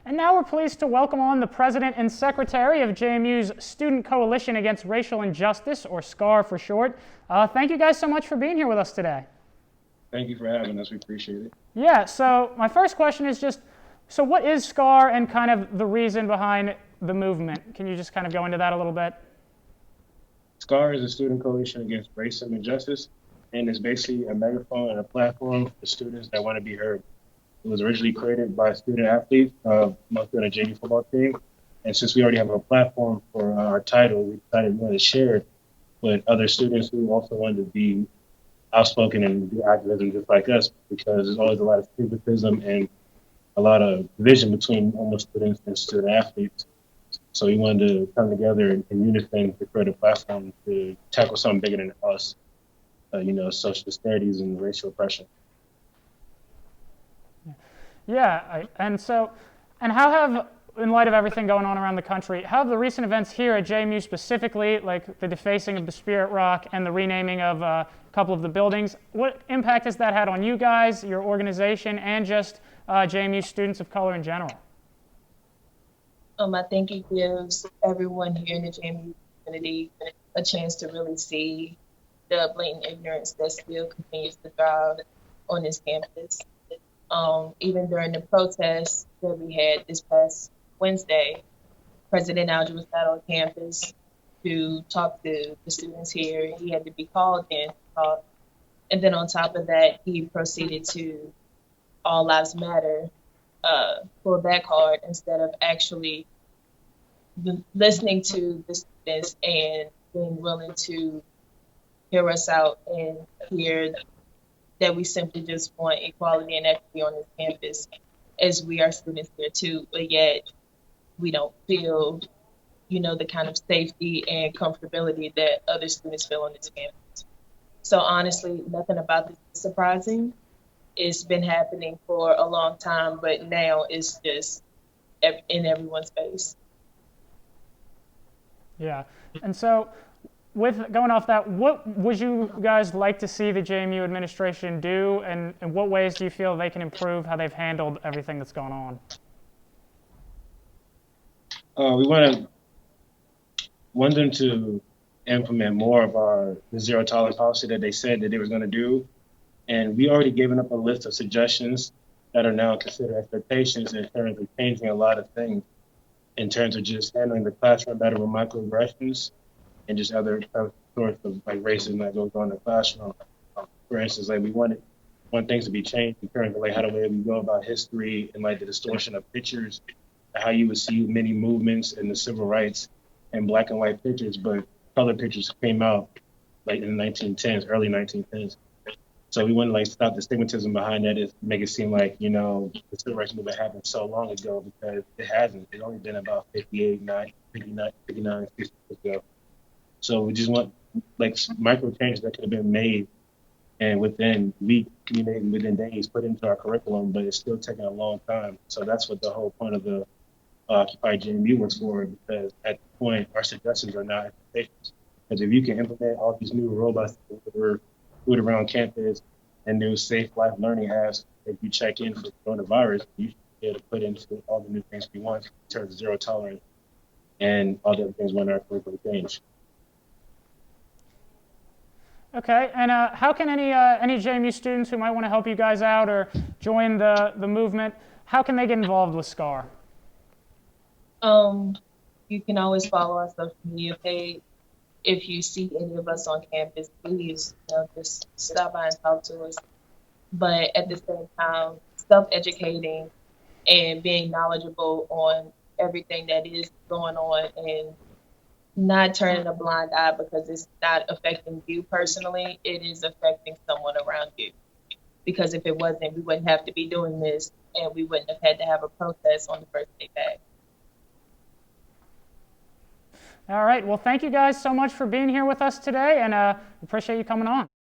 And now we're pleased to welcome on the President and Secretary of JMU's Student Coalition Against Racial Injustice, or SCAR for short. Thank you guys so much for being here with us today. Thank you for having us. We appreciate it. Yeah, so my first question is just, so what is SCAR and kind of the reason behind the movement? Can you just kind of go into that a little bit? SCAR is a student coalition against racism and injustice, and it's basically a megaphone and a platform for students that want to be heard. It was originally created by student athletes, mostly on a JV football team. And since we already have a platform for our title, we decided we wanted to share it with other students who also wanted to be outspoken and do activism just like us, because there's always a lot of stigmatism and a lot of division between almost students and student athletes. So we wanted to come together in unison to create a platform to tackle something bigger than us, social disparities and racial oppression. Yeah, and how have, in light of everything going on around the country, how have the recent events here at JMU specifically, like the defacing of the Spirit Rock and the renaming of a couple of the buildings, what impact has that had on you guys, your organization, and just JMU students of color in general? I think it gives everyone here in the JMU community a chance to really see the blatant ignorance that still continues to thrive on this campus. Even during the protests that we had this past Wednesday, President Alger was out on campus to talk to the students here. He had to be called in. And then on top of that, he proceeded to All Lives Matter, pull that card instead of actually listening to the students and being willing to hear us out and hear that we simply just want equality and equity on this campus, as we are students here too, but yet we don't feel, the kind of safety and comfortability that other students feel on this campus. So honestly, nothing about this is surprising. It's been happening for a long time, but now it's just in everyone's face. Yeah, and so with going off that, what would you guys like to see the JMU administration do, and in what ways do you feel they can improve how they've handled everything that's going on? We want them to implement more of the zero tolerance policy that they said that they were going to do. And we already given up a list of suggestions that are now considered expectations in terms of changing a lot of things, in terms of just handling the classroom better with microaggressions and just other sorts of like racism that goes on in the classroom. For instance, like we want things to be changed in terms of like how the way we go about history and like the distortion of pictures, how you would see many movements in the civil rights and black and white pictures, but color pictures came out like in the 1910s, early 1910s. So we want to like stop the stigmatism behind that, is make it seem like, the civil rights movement happened so long ago, because it hasn't. It's only been about 59, 60 ago. So we just want like micro changes that could have been made and within weeks, can be made within days, put into our curriculum, but it's still taking a long time. So that's what the whole point of the Occupy JMU was for, because at the point, our suggestions are not expectations. Because if you can implement all these new robots that were put around campus and new safe life learning apps, if you check in for coronavirus, you should be able to put into all the new things we want in terms of zero tolerance and all the other things when our curriculum change. Okay, and how can any JMU students who might want to help you guys out or join the movement, how can they get involved with SCAR? You can always follow our social media page. If you see any of us on campus, please just stop by and talk to us. But at the same time, self-educating and being knowledgeable on everything that is going on, and not turning a blind eye because it's not affecting you personally, it is affecting someone around you. Because if it wasn't, we wouldn't have to be doing this, and we wouldn't have had to have a protest on the first day back. All right, well, thank you guys so much for being here with us today, and appreciate you coming on.